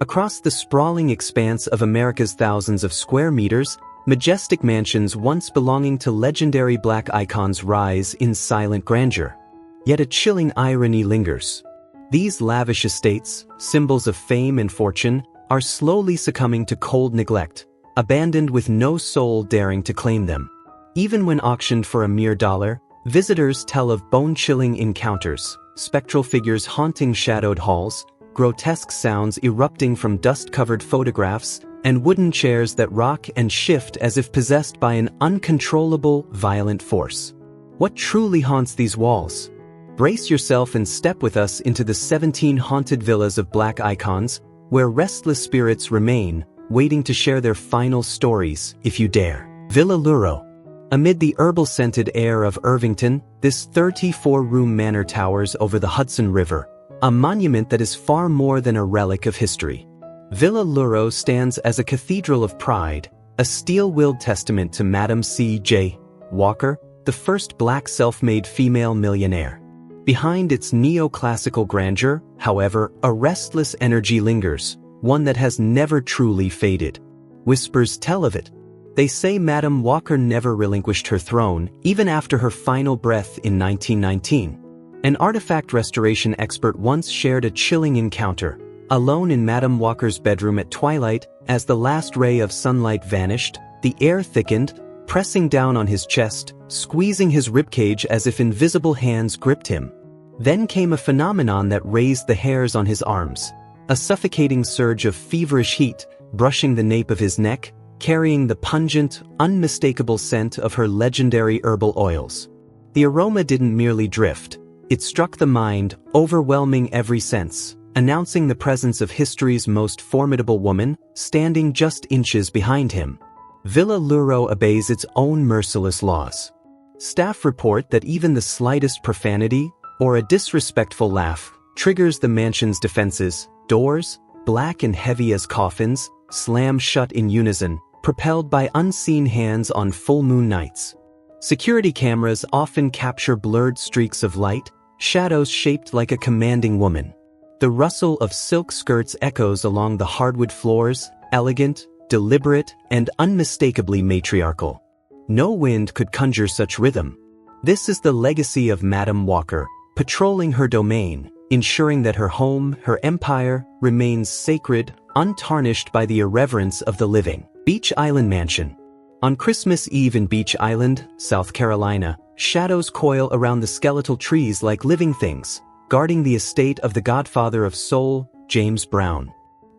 Across the sprawling expanse of America's thousands of square meters, majestic mansions once belonging to legendary black icons rise in silent grandeur. Yet a chilling irony lingers. These lavish estates, symbols of fame and fortune, are slowly succumbing to cold neglect, abandoned with no soul daring to claim them. Even when auctioned for a mere $1, visitors tell of bone-chilling encounters, spectral figures haunting shadowed halls, grotesque sounds erupting from dust-covered photographs, and wooden chairs that rock and shift as if possessed by an uncontrollable, violent force. What truly haunts these walls? Brace yourself and step with us into the 17 haunted villas of black icons, where restless spirits remain, waiting to share their final stories, if you dare. Villa Luro. Amid the herbal-scented air of Irvington, this 34-room manor towers over the Hudson River, a monument that is far more than a relic of history. Villa Luro stands as a cathedral of pride, a steel-willed testament to Madam C.J. Walker, the first black self-made female millionaire. Behind its neoclassical grandeur, however, a restless energy lingers, one that has never truly faded. Whispers tell of it. They say Madam Walker never relinquished her throne, even after her final breath in 1919. An artifact restoration expert once shared a chilling encounter. Alone in Madam Walker's bedroom at twilight, as the last ray of sunlight vanished, the air thickened, pressing down on his chest, squeezing his ribcage as if invisible hands gripped him. Then came a phenomenon that raised the hairs on his arms, a suffocating surge of feverish heat, brushing the nape of his neck, carrying the pungent, unmistakable scent of her legendary herbal oils. The aroma didn't merely drift. It struck the mind, overwhelming every sense, announcing the presence of history's most formidable woman, standing just inches behind him. Villa Luro obeys its own merciless laws. Staff report that even the slightest profanity, or a disrespectful laugh, triggers the mansion's defenses. Doors, black and heavy as coffins, slam shut in unison, propelled by unseen hands on full moon nights. Security cameras often capture blurred streaks of light, shadows shaped like a commanding woman. The rustle of silk skirts echoes along the hardwood floors, elegant, deliberate, and unmistakably matriarchal. No wind could conjure such rhythm. This is the legacy of Madam Walker, patrolling her domain, ensuring that her home, her empire, remains sacred, untarnished by the irreverence of the living. Beach Island Mansion. On Christmas Eve in Beach Island, South Carolina, shadows coil around the skeletal trees like living things, guarding the estate of the godfather of soul, James Brown.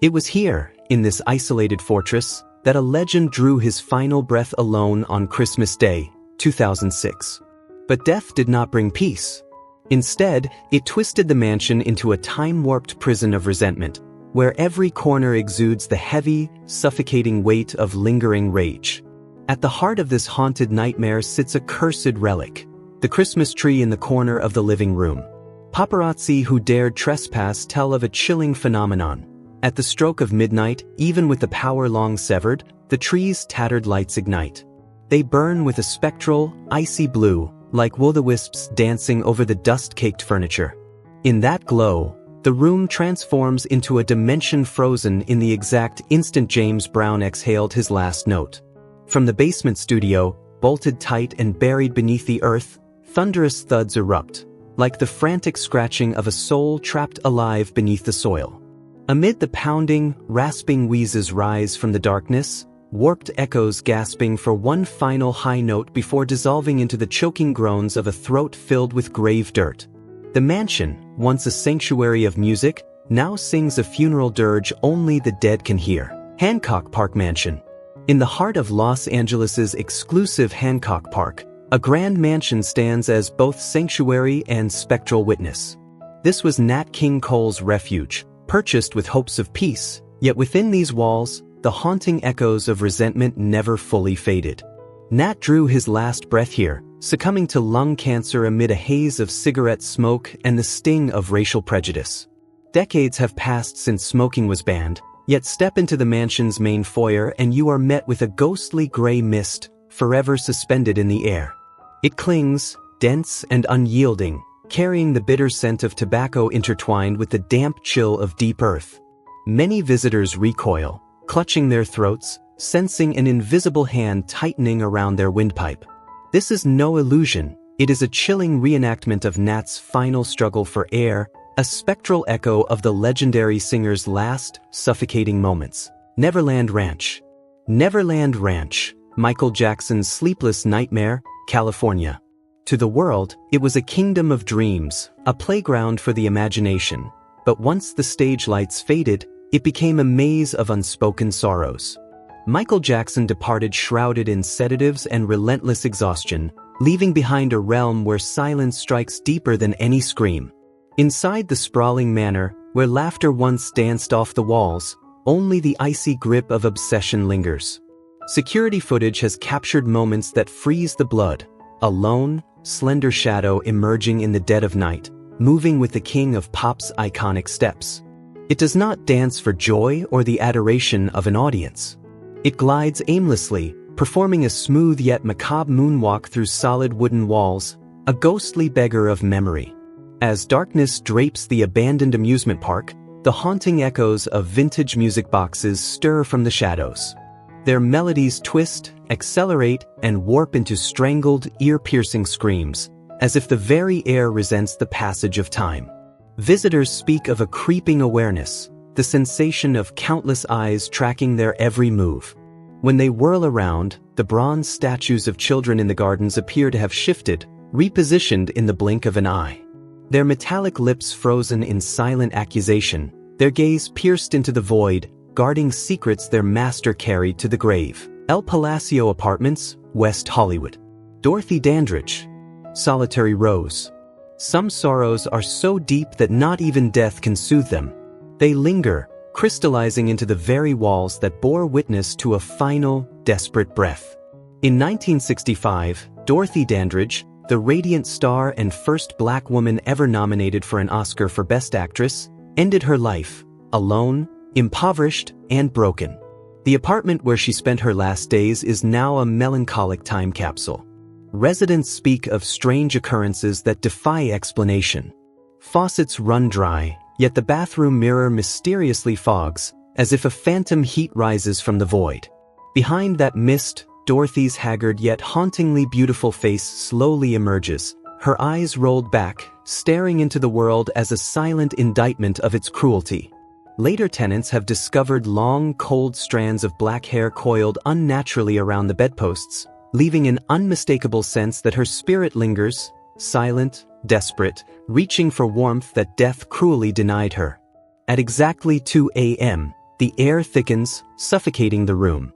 It was here, in this isolated fortress, that a legend drew his final breath alone on Christmas Day, 2006. But death did not bring peace. Instead, it twisted the mansion into a time-warped prison of resentment, where every corner exudes the heavy, suffocating weight of lingering rage. At the heart of this haunted nightmare sits a cursed relic, the Christmas tree in the corner of the living room. Paparazzi who dared trespass tell of a chilling phenomenon. At the stroke of midnight, even with the power long severed, the tree's tattered lights ignite. They burn with a spectral, icy blue, like will-o-wisps dancing over the dust-caked furniture. In that glow, the room transforms into a dimension frozen in the exact instant James Brown exhaled his last note. From the basement studio, bolted tight and buried beneath the earth, thunderous thuds erupt, like the frantic scratching of a soul trapped alive beneath the soil. Amid the pounding, rasping wheezes rise from the darkness, warped echoes gasping for one final high note before dissolving into the choking groans of a throat filled with grave dirt. The mansion, once a sanctuary of music, now sings a funeral dirge only the dead can hear. Hancock Park Mansion. In the heart of Los Angeles's exclusive Hancock Park, a grand mansion stands as both sanctuary and spectral witness. This was Nat King Cole's refuge, purchased with hopes of peace, yet within these walls, the haunting echoes of resentment never fully faded. Nat drew his last breath here, succumbing to lung cancer amid a haze of cigarette smoke and the sting of racial prejudice. Decades have passed since smoking was banned, yet step into the mansion's main foyer and you are met with a ghostly gray mist, forever suspended in the air. It clings, dense and unyielding, carrying the bitter scent of tobacco intertwined with the damp chill of deep earth. Many visitors recoil, clutching their throats, sensing an invisible hand tightening around their windpipe. This is no illusion, it is a chilling reenactment of Nat's final struggle for air, a spectral echo of the legendary singer's last, suffocating moments. Neverland Ranch. Neverland Ranch, Michael Jackson's sleepless nightmare, California. To the world, it was a kingdom of dreams, a playground for the imagination. But once the stage lights faded, it became a maze of unspoken sorrows. Michael Jackson departed shrouded in sedatives and relentless exhaustion, leaving behind a realm where silence strikes deeper than any scream. Inside the sprawling manor, where laughter once danced off the walls, only the icy grip of obsession lingers. Security footage has captured moments that freeze the blood, a lone, slender shadow emerging in the dead of night, moving with the king of pop's iconic steps. It does not dance for joy or the adoration of an audience. It glides aimlessly, performing a smooth yet macabre moonwalk through solid wooden walls, a ghostly beggar of memory. As darkness drapes the abandoned amusement park, the haunting echoes of vintage music boxes stir from the shadows. Their melodies twist, accelerate, and warp into strangled, ear-piercing screams, as if the very air resents the passage of time. Visitors speak of a creeping awareness, the sensation of countless eyes tracking their every move. When they whirl around, the bronze statues of children in the gardens appear to have shifted, repositioned in the blink of an eye. Their metallic lips frozen in silent accusation, their gaze pierced into the void, guarding secrets their master carried to the grave. El Palacio Apartments, West Hollywood. Dorothy Dandridge. Solitary Rose. Some sorrows are so deep that not even death can soothe them. They linger, crystallizing into the very walls that bore witness to a final, desperate breath. In 1965, Dorothy Dandridge, the radiant star and first black woman ever nominated for an Oscar for Best Actress, ended her life, alone, impoverished, and broken. The apartment where she spent her last days is now a melancholic time capsule. Residents speak of strange occurrences that defy explanation. Faucets run dry, yet the bathroom mirror mysteriously fogs, as if a phantom heat rises from the void. Behind that mist, Dorothy's haggard yet hauntingly beautiful face slowly emerges, her eyes rolled back, staring into the world as a silent indictment of its cruelty. Later tenants have discovered long, cold strands of black hair coiled unnaturally around the bedposts, leaving an unmistakable sense that her spirit lingers, silent, desperate, reaching for warmth that death cruelly denied her. At exactly 2 a.m., the air thickens, suffocating the room.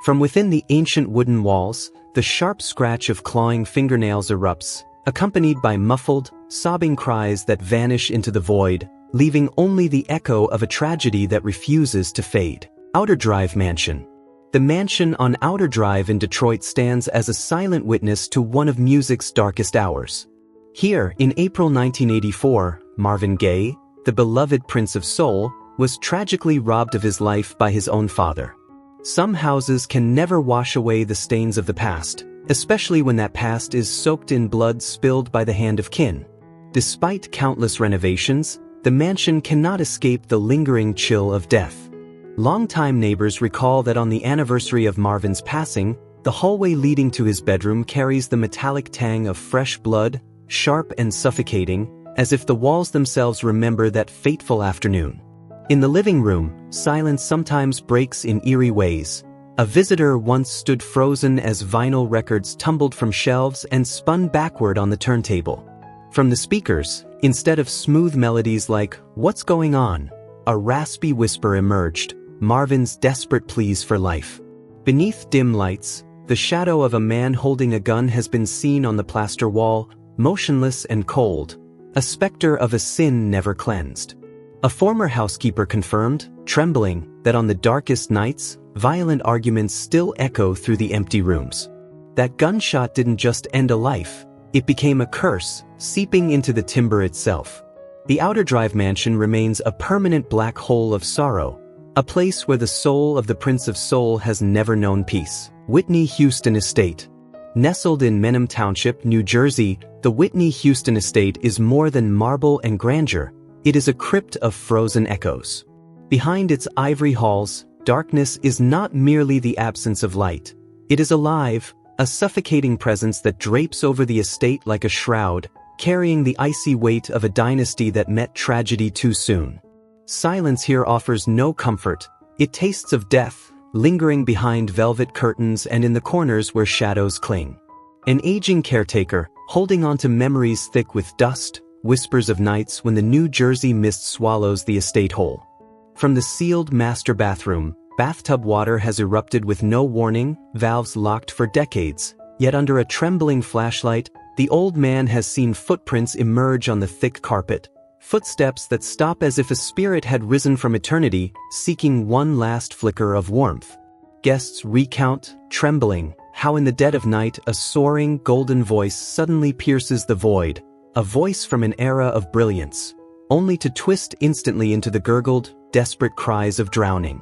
From within the ancient wooden walls, the sharp scratch of clawing fingernails erupts, accompanied by muffled, sobbing cries that vanish into the void, leaving only the echo of a tragedy that refuses to fade. Outer Drive Mansion. The mansion on Outer Drive in Detroit stands as a silent witness to one of music's darkest hours. Here, in April 1984, Marvin Gaye, the beloved Prince of Soul, was tragically robbed of his life by his own father. Some houses can never wash away the stains of the past, especially when that past is soaked in blood spilled by the hand of kin. Despite countless renovations, the mansion cannot escape the lingering chill of death. Longtime neighbors recall that on the anniversary of Marvin's passing, the hallway leading to his bedroom carries the metallic tang of fresh blood, sharp and suffocating, as if the walls themselves remember that fateful afternoon. In the living room, silence sometimes breaks in eerie ways. A visitor once stood frozen as vinyl records tumbled from shelves and spun backward on the turntable. From the speakers, instead of smooth melodies like, "What's going on?" a raspy whisper emerged, Marvin's desperate pleas for life. Beneath dim lights, the shadow of a man holding a gun has been seen on the plaster wall, motionless and cold, a specter of a sin never cleansed. A former housekeeper confirmed, trembling, that on the darkest nights, violent arguments still echo through the empty rooms. That gunshot didn't just end a life, it became a curse, seeping into the timber itself. The Outer Drive Mansion remains a permanent black hole of sorrow, a place where the soul of the Prince of Soul has never known peace. Whitney Houston Estate. Nestled in Menham Township, New Jersey, the Whitney Houston Estate is more than marble and grandeur, it is a crypt of frozen echoes. Behind its ivory halls, darkness is not merely the absence of light. It is alive, a suffocating presence that drapes over the estate like a shroud, carrying the icy weight of a dynasty that met tragedy too soon. Silence here offers no comfort. It tastes of death, lingering behind velvet curtains and in the corners where shadows cling. An aging caretaker, holding on to memories thick with dust, whispers of nights when the New Jersey mist swallows the estate whole. From the sealed master bathroom, bathtub water has erupted with no warning, valves locked for decades, yet under a trembling flashlight, the old man has seen footprints emerge on the thick carpet, footsteps that stop as if a spirit had risen from eternity, seeking one last flicker of warmth. Guests recount, trembling, how in the dead of night a soaring, golden voice suddenly pierces the void, a voice from an era of brilliance, only to twist instantly into the gurgled, desperate cries of drowning.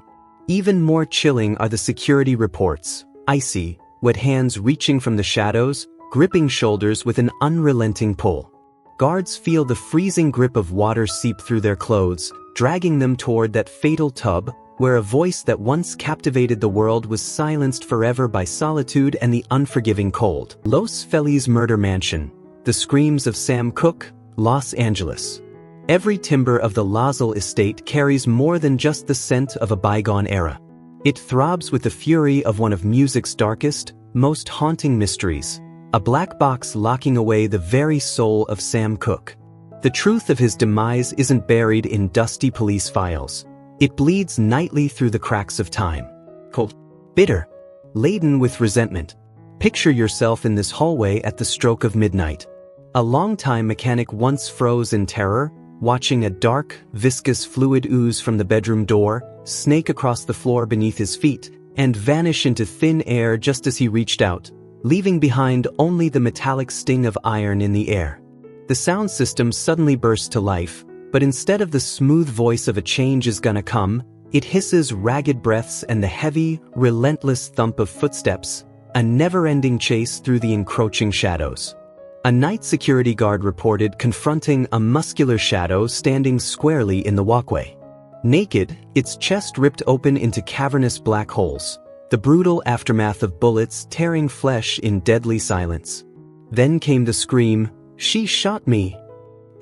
Even more chilling are the security reports, icy, wet hands reaching from the shadows, gripping shoulders with an unrelenting pull. Guards feel the freezing grip of water seep through their clothes, dragging them toward that fatal tub, where a voice that once captivated the world was silenced forever by solitude and the unforgiving cold. Los Feliz Murder Mansion, the screams of Sam Cooke, Los Angeles. Every timber of the Lazel estate carries more than just the scent of a bygone era. It throbs with the fury of one of music's darkest, most haunting mysteries, a black box locking away the very soul of Sam Cooke. The truth of his demise isn't buried in dusty police files. It bleeds nightly through the cracks of time. Cold, bitter, laden with resentment. Picture yourself in this hallway at the stroke of midnight. A longtime mechanic once froze in terror, watching a dark, viscous fluid ooze from the bedroom door, snake across the floor beneath his feet, and vanish into thin air just as he reached out, leaving behind only the metallic sting of iron in the air. The sound system suddenly bursts to life, but instead of the smooth voice of a change is gonna come, it hisses ragged breaths and the heavy, relentless thump of footsteps, a never-ending chase through the encroaching shadows. A night security guard reported confronting a muscular shadow standing squarely in the walkway. Naked, its chest ripped open into cavernous black holes, the brutal aftermath of bullets tearing flesh in deadly silence. Then came the scream, "She shot me!"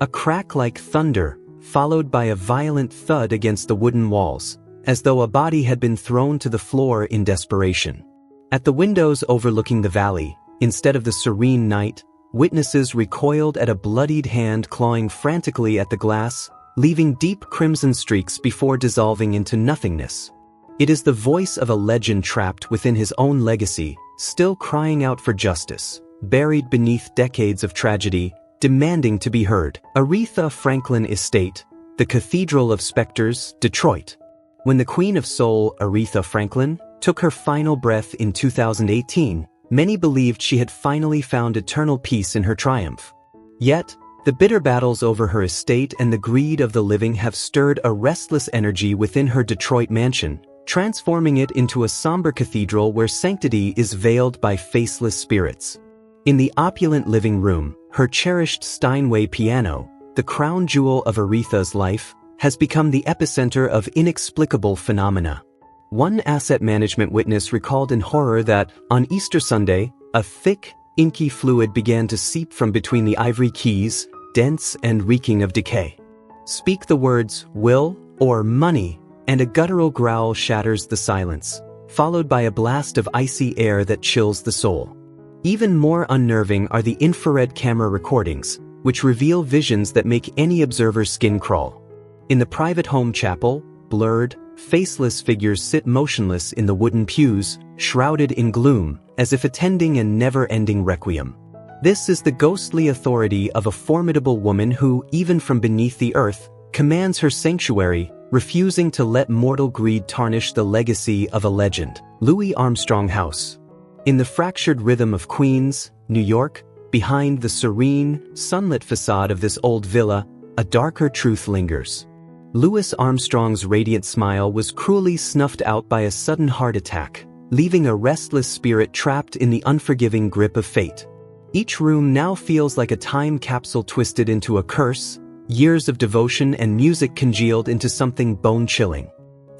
A crack like thunder, followed by a violent thud against the wooden walls, as though a body had been thrown to the floor in desperation. At the windows overlooking the valley, instead of the serene night, witnesses recoiled at a bloodied hand clawing frantically at the glass, leaving deep crimson streaks before dissolving into nothingness. It is the voice of a legend trapped within his own legacy, still crying out for justice, buried beneath decades of tragedy, demanding to be heard. Aretha Franklin Estate, the Cathedral of Specters, Detroit. When the Queen of Soul, Aretha Franklin, took her final breath in 2018, many believed she had finally found eternal peace in her triumph. Yet, the bitter battles over her estate and the greed of the living have stirred a restless energy within her Detroit mansion, transforming it into a somber cathedral where sanctity is veiled by faceless spirits. In the opulent living room, her cherished Steinway piano, the crown jewel of Aretha's life, has become the epicenter of inexplicable phenomena. One asset management witness recalled in horror that, on Easter Sunday, a thick, inky fluid began to seep from between the ivory keys, dense and reeking of decay. Speak the words, "will," or "money," and a guttural growl shatters the silence, followed by a blast of icy air that chills the soul. Even more unnerving are the infrared camera recordings, which reveal visions that make any observer's skin crawl. In the private home chapel, blurred, faceless figures sit motionless in the wooden pews, shrouded in gloom, as if attending a never-ending requiem. This is the ghostly authority of a formidable woman who, even from beneath the earth, commands her sanctuary, refusing to let mortal greed tarnish the legacy of a legend. Louis Armstrong House. In the fractured rhythm of Queens, New York, behind the serene, sunlit facade of this old villa, a darker truth lingers. Louis Armstrong's radiant smile was cruelly snuffed out by a sudden heart attack, leaving a restless spirit trapped in the unforgiving grip of fate. Each room now feels like a time capsule twisted into a curse, years of devotion and music congealed into something bone-chilling.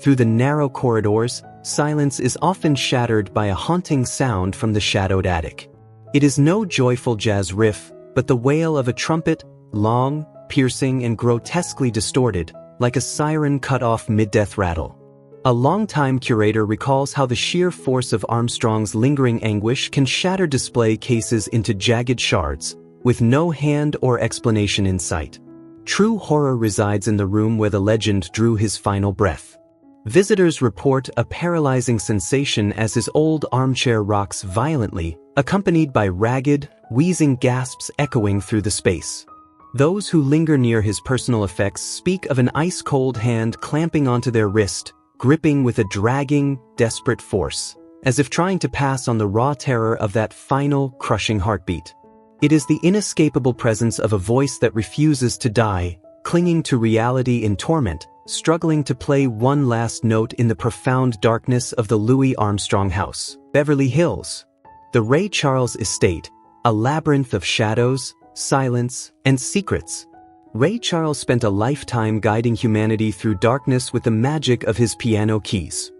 Through the narrow corridors, silence is often shattered by a haunting sound from the shadowed attic. It is no joyful jazz riff, but the wail of a trumpet, long, piercing, and grotesquely distorted, like a siren cut off mid-death rattle. A longtime curator recalls how the sheer force of Armstrong's lingering anguish can shatter display cases into jagged shards, with no hand or explanation in sight. True horror resides in the room where the legend drew his final breath. Visitors report a paralyzing sensation as his old armchair rocks violently, accompanied by ragged, wheezing gasps echoing through the space. Those who linger near his personal effects speak of an ice-cold hand clamping onto their wrist, gripping with a dragging, desperate force, as if trying to pass on the raw terror of that final, crushing heartbeat. It is the inescapable presence of a voice that refuses to die, clinging to reality in torment, struggling to play one last note in the profound darkness of the Louis Armstrong house. Beverly Hills. The Ray Charles estate, a labyrinth of shadows, silence, and secrets. Ray Charles spent a lifetime guiding humanity through darkness with the magic of his piano keys.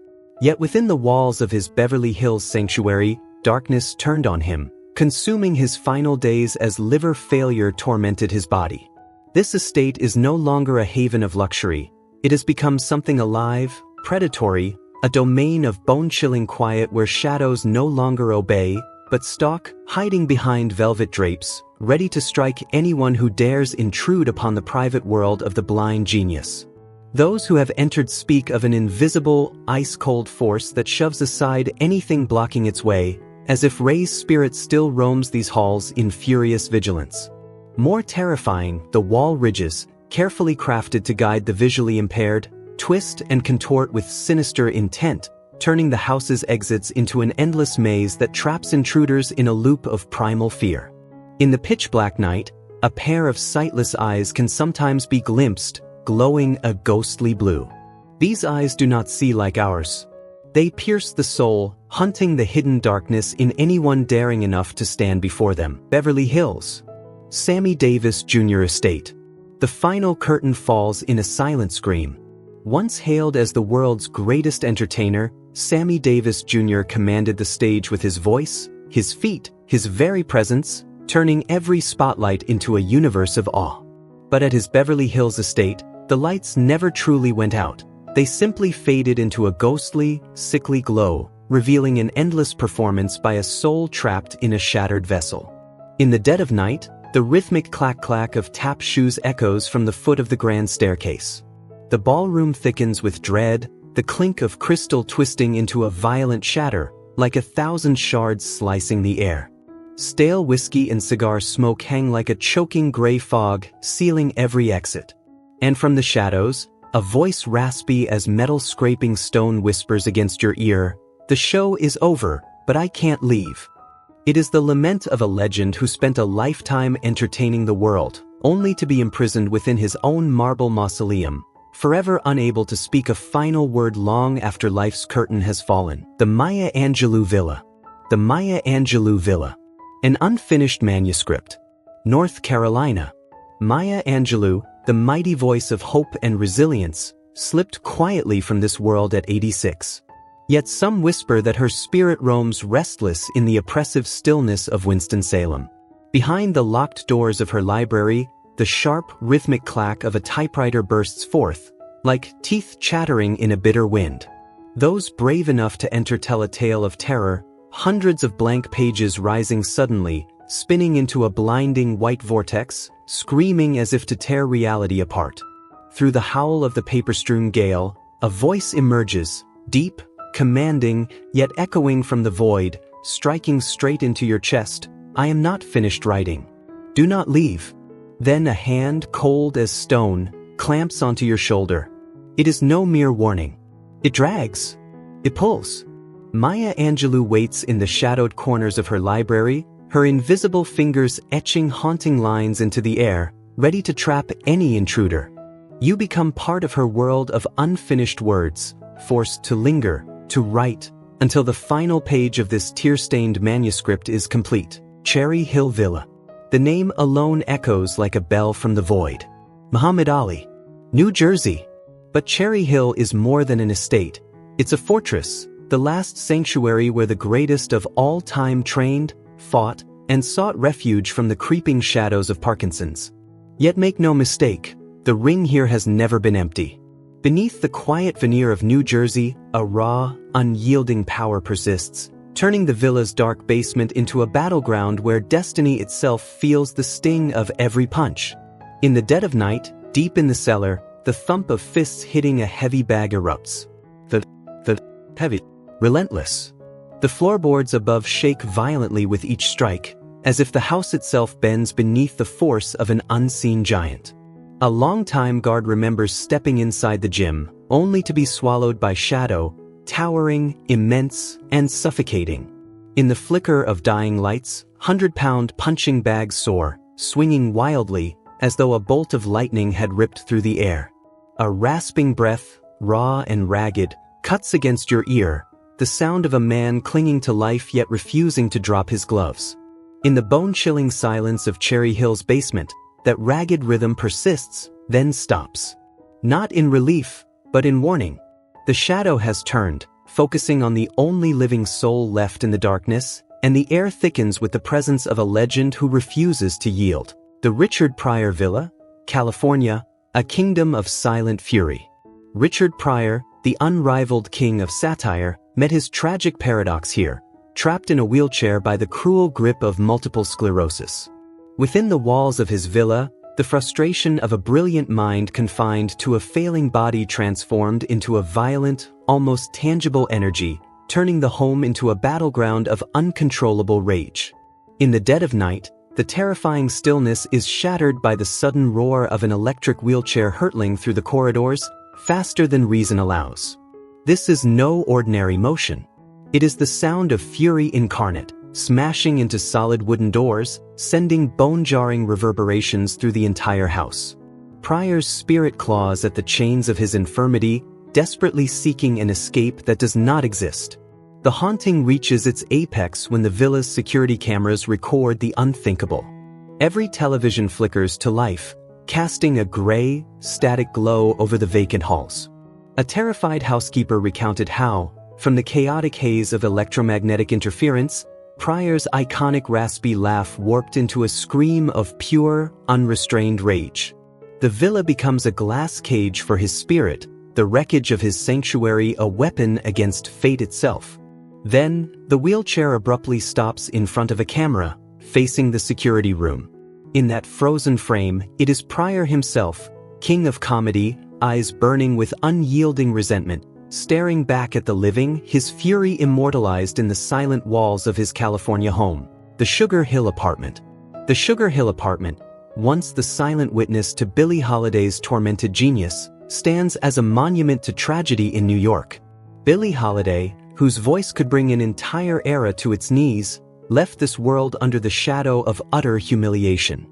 Yet within the walls of his Beverly Hills sanctuary, darkness turned on him, consuming his final days as liver failure tormented his body. This estate is no longer a haven of luxury. It has become something alive, predatory, a domain of bone-chilling quiet where shadows no longer obey, but stalk, hiding behind velvet drapes, ready to strike anyone who dares intrude upon the private world of the blind genius. Those who have entered speak of an invisible, ice-cold force that shoves aside anything blocking its way, as if Ray's spirit still roams these halls in furious vigilance. More terrifying, the wall ridges, carefully crafted to guide the visually impaired, twist and contort with sinister intent, turning the house's exits into an endless maze that traps intruders in a loop of primal fear. In the pitch-black night, a pair of sightless eyes can sometimes be glimpsed, glowing a ghostly blue. These eyes do not see like ours. They pierce the soul, hunting the hidden darkness in anyone daring enough to stand before them. Beverly Hills. Sammy Davis Jr. Estate. The final curtain falls in a silent scream. Once hailed as the world's greatest entertainer, Sammy Davis Jr. commanded the stage with his voice, his feet, his very presence, turning every spotlight into a universe of awe. But at his Beverly Hills estate, the lights never truly went out. They simply faded into a ghostly, sickly glow, revealing an endless performance by a soul trapped in a shattered vessel. In the dead of night, the rhythmic clack-clack of tap shoes echoes from the foot of the grand staircase. The ballroom thickens with dread, the clink of crystal twisting into a violent shatter, like 1,000 shards slicing the air. Stale whiskey and cigar smoke hang like a choking gray fog, sealing every exit. And from the shadows, a voice raspy as metal scraping stone whispers against your ear, "The show is over, but I can't leave." It is the lament of a legend who spent a lifetime entertaining the world, only to be imprisoned within his own marble mausoleum, forever unable to speak a final word long after life's curtain has fallen. The Maya Angelou Villa. The Maya Angelou Villa. An unfinished manuscript. North Carolina. Maya Angelou, the mighty voice of hope and resilience, slipped quietly from this world at 86. Yet some whisper that her spirit roams restless in the oppressive stillness of Winston-Salem. Behind the locked doors of her library, the sharp, rhythmic clack of a typewriter bursts forth, like teeth chattering in a bitter wind. Those brave enough to enter tell a tale of terror, hundreds of blank pages rising suddenly, spinning into a blinding white vortex, screaming as if to tear reality apart. Through the howl of the paper-strewn gale, a voice emerges, deep, commanding, yet echoing from the void, striking straight into your chest. "I am not finished writing. Do not leave." Then a hand, cold as stone, clamps onto your shoulder. It is no mere warning. It drags. It pulls. Maya Angelou waits in the shadowed corners of her library, her invisible fingers etching haunting lines into the air, ready to trap any intruder. You become part of her world of unfinished words, forced to linger, to write, until the final page of this tear-stained manuscript is complete. Cherry Hill Villa. The name alone echoes like a bell from the void. Muhammad Ali. New Jersey. But Cherry Hill is more than an estate. It's a fortress, the last sanctuary where the greatest of all time trained, fought, and sought refuge from the creeping shadows of Parkinson's. Yet make no mistake, the ring here has never been empty. Beneath the quiet veneer of New Jersey, a raw, unyielding power persists, turning the villa's dark basement into a battleground where destiny itself feels the sting of every punch. In the dead of night, deep in the cellar, the thump of fists hitting a heavy bag erupts. The heavy, relentless. The floorboards above shake violently with each strike, as if the house itself bends beneath the force of an unseen giant. A longtime guard remembers stepping inside the gym, only to be swallowed by shadow, towering, immense, and suffocating. In the flicker of dying lights, 100-pound punching bags soar, swinging wildly, as though a bolt of lightning had ripped through the air. A rasping breath, raw and ragged, cuts against your ear, the sound of a man clinging to life yet refusing to drop his gloves. In the bone-chilling silence of Cherry Hill's basement, that ragged rhythm persists, then stops. Not in relief, but in warning. The shadow has turned, focusing on the only living soul left in the darkness, and the air thickens with the presence of a legend who refuses to yield. The Richard Pryor Villa, California, a kingdom of silent fury. Richard Pryor, the unrivaled king of satire, met his tragic paradox here, trapped in a wheelchair by the cruel grip of multiple sclerosis. Within the walls of his villa, the frustration of a brilliant mind confined to a failing body transformed into a violent, almost tangible energy, turning the home into a battleground of uncontrollable rage. In the dead of night, the terrifying stillness is shattered by the sudden roar of an electric wheelchair hurtling through the corridors, faster than reason allows. This is no ordinary motion. It is the sound of fury incarnate, smashing into solid wooden doors, sending bone-jarring reverberations through the entire house. Pryor's spirit claws at the chains of his infirmity, desperately seeking an escape that does not exist. The haunting reaches its apex when the villa's security cameras record the unthinkable. Every television flickers to life, casting a gray, static glow over the vacant halls. A terrified housekeeper recounted how, from the chaotic haze of electromagnetic interference, Pryor's iconic raspy laugh warped into a scream of pure, unrestrained rage. The villa becomes a glass cage for his spirit, the wreckage of his sanctuary a weapon against fate itself. Then, the wheelchair abruptly stops in front of a camera, facing the security room. In that frozen frame, it is Pryor himself, king of comedy, eyes burning with unyielding resentment, staring back at the living, his fury immortalized in the silent walls of his California home, the Sugar Hill apartment. The Sugar Hill apartment, once the silent witness to Billie Holiday's tormented genius, stands as a monument to tragedy in New York. Billie Holiday, whose voice could bring an entire era to its knees, left this world under the shadow of utter humiliation.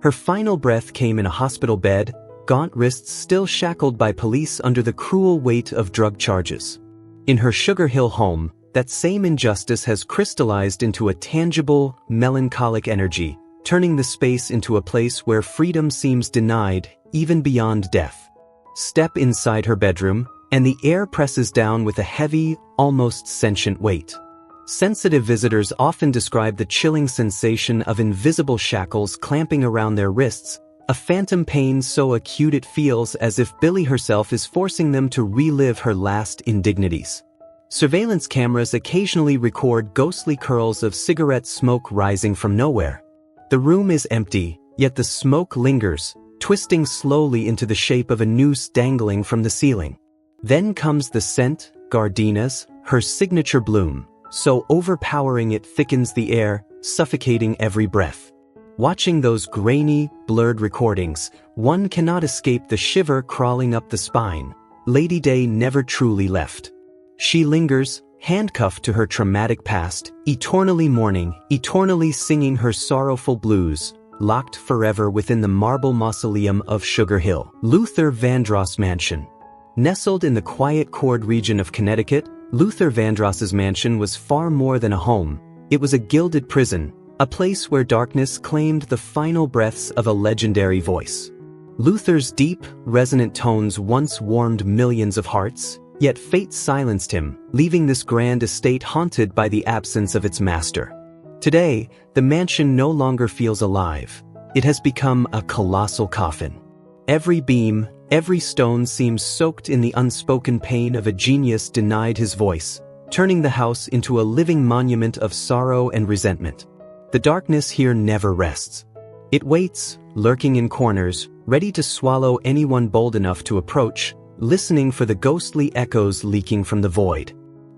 Her final breath came in a hospital bed, gaunt wrists still shackled by police under the cruel weight of drug charges. In her Sugar Hill home, that same injustice has crystallized into a tangible, melancholic energy, turning the space into a place where freedom seems denied, even beyond death. Step inside her bedroom, and the air presses down with a heavy, almost sentient weight. Sensitive visitors often describe the chilling sensation of invisible shackles clamping around their wrists, a phantom pain so acute it feels as if Billie herself is forcing them to relive her last indignities. Surveillance cameras occasionally record ghostly curls of cigarette smoke rising from nowhere. The room is empty, yet the smoke lingers, twisting slowly into the shape of a noose dangling from the ceiling. Then comes the scent, gardenias, her signature bloom, so overpowering it thickens the air, suffocating every breath. Watching those grainy, blurred recordings, one cannot escape the shiver crawling up the spine. Lady Day never truly left. She lingers, handcuffed to her traumatic past, eternally mourning, eternally singing her sorrowful blues, locked forever within the marble mausoleum of Sugar Hill. Luther Vandross Mansion. Nestled in the quiet Cord region of Connecticut, Luther Vandross's mansion was far more than a home. It was a gilded prison, a place where darkness claimed the final breaths of a legendary voice. Luther's deep, resonant tones once warmed millions of hearts, yet fate silenced him, leaving this grand estate haunted by the absence of its master. Today, the mansion no longer feels alive. It has become a colossal coffin. Every beam, every stone seems soaked in the unspoken pain of a genius denied his voice, turning the house into a living monument of sorrow and resentment. The darkness here never rests. It waits, lurking in corners, ready to swallow anyone bold enough to approach, listening for the ghostly echoes leaking from the void.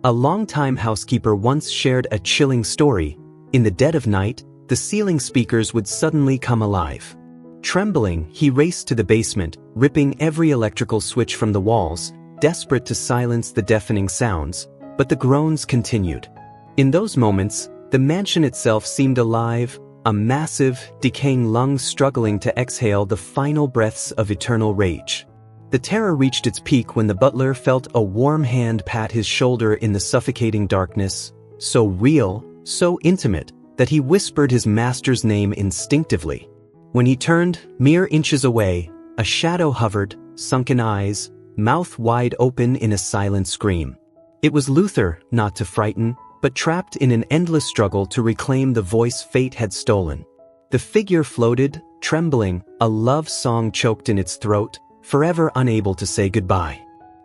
A longtime housekeeper once shared a chilling story. In the dead of night, the ceiling speakers would suddenly come alive. Trembling, he raced to the basement, ripping every electrical switch from the walls, desperate to silence the deafening sounds, but the groans continued. In those moments, the mansion itself seemed alive, a massive, decaying lung struggling to exhale the final breaths of eternal rage. The terror reached its peak when the butler felt a warm hand pat his shoulder in the suffocating darkness, so real, so intimate, that he whispered his master's name instinctively. When he turned, mere inches away, a shadow hovered, sunken eyes, mouth wide open in a silent scream. It was Luther, not to frighten, but trapped in an endless struggle to reclaim the voice fate had stolen. The figure floated, trembling, a love song choked in its throat, forever unable to say goodbye.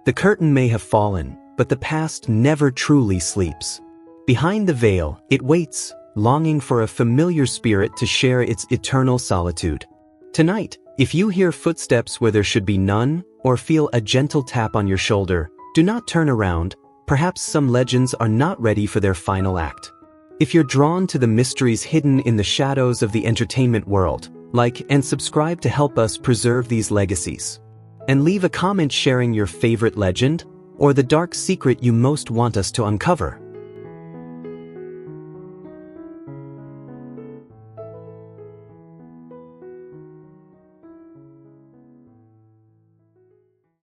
The curtain may have fallen, but the past never truly sleeps. Behind the veil, it waits, longing for a familiar spirit to share its eternal solitude. Tonight, if you hear footsteps where there should be none, or feel a gentle tap on your shoulder, do not turn around. Perhaps some legends are not ready for their final act. If you're drawn to the mysteries hidden in the shadows of the entertainment world, like and subscribe to help us preserve these legacies. And leave a comment sharing your favorite legend, or the dark secret you most want us to uncover.